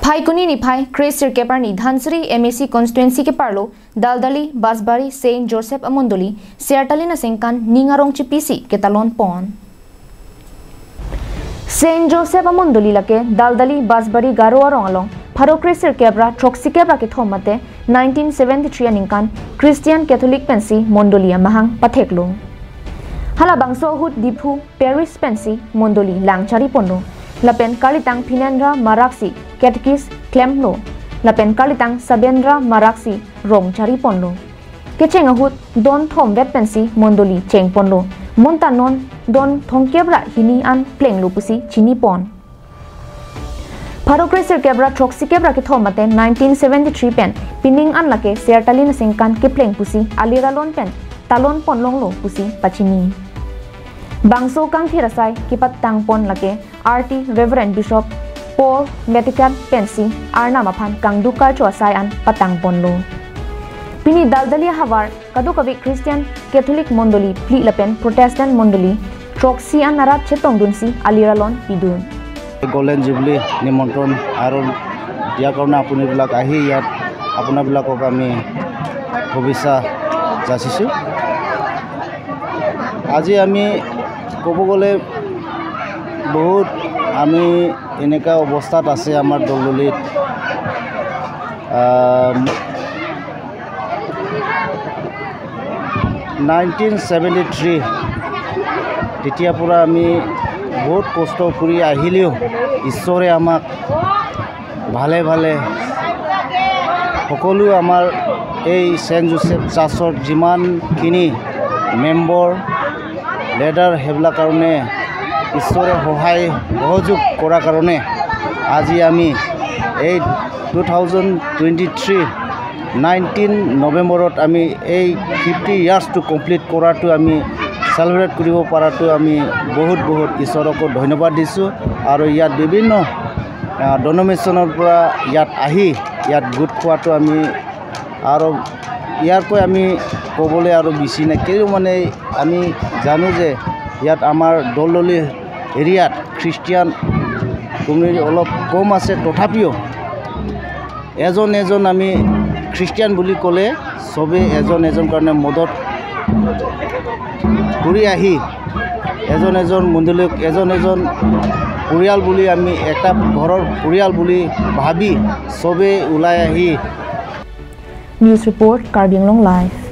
Phai kuni ni phai Christian Kepar ni Dhansari MAC constituency ke parlo Daldali Basbari Saint Joseph aMondoli Sertalin asengkan ningarong chipisi ketalon pon Saint Joseph aMondoli lake Daldali Basbari garo arong along Pharo Christian Kepra Troxi Kepra ke thomate 1973 aningkan Christian Catholic pensi Mondolia mahang patheklo hala bangso hut diphu Paris pensi Mondoli langchari ponlo Lapen Kalitang Pinandra Maraksi Ketkis Klemlo Lapen Kalitang Sabendra Maraksi Rong Chari Ponlo Kecheng ahut Don Thom Vet Pensi Mondoli Cheng Ponlo Montanon Don Thong Kebra Hini an Pleng Lupusi Chini Pon Pharo Christian Kebra Troxi Kebra ke thomate 1973 pen Pining an lake Sertalin asengkan ke Pleng Pusi aliralon pen Talon Ponlong lo Pusi Pachini Bangso kang thirasai kipat tangpon lake RT Reverend Bishop Paul Medical Pensi Arna Maphan kang dukar chosai an patangpon lo Pini Daldalia Havar kadukavi Christian Catholic Mondoli Pli Lapen Protestant Mondoli Troxi an narat chetong dunsi aliralon pidun Golden Jubilee nimantron aron ya karone apuni bilak ahi yat apuna bilakok ami hobisa jasisu আজি আমি কব গলে বহুত আমি এনেকা অবস্থাত আছে আমাৰ দলদলিত 1973 তেতিয়া পুৰা আমি বহুত কষ্ট কৰি আহিলেও ঈশ্বৰে আমাক ভালে ভালে সকলো আমাৰ এই সেন্ট জোসেফ চাৰ্চৰ যিমানখিনি মেম্বৰ লেডাৰ হেবলা কাৰণে ঈশ্বৰে সহায় সহযোগ কৰা কাৰণে আজি আমি এই 2023 19 নৱেম্বৰত আমি এই 50 ইয়াৰ্স টু কমপ্লিট কৰাটো আমি সেলিব্ৰেট কৰিব পৰাটো আমি বহুত বহুত ঈশ্বৰক ধন্যবাদ দিছো আৰু ইয়াত বিভিন্ন ডনোমিনেশনৰ পৰা ইয়াত আহি ইয়াত গোট খোৱাটো আমি আৰু ইয়াৰকৈ আমি ক'বলৈ আৰু বেছি নাই কিয় মানে আমি জানো যে ইয়াত আমাৰ দলদলি এৰিয়াত খ্ৰীষ্টিয়ান কমিউনিটি অলপ কম আছে তথাপিও এজন আমি খ্ৰীষ্টিয়ান বুলি ক'লে সবে এজন কাৰণে মদত কৰি আহি এজন মণ্ডলীক এজন পৰিয়াল বুলি আমি এটা ঘৰৰ পৰিয়াল বুলি ভাবি সবে ওলাই আহি News Report Carbinglong Live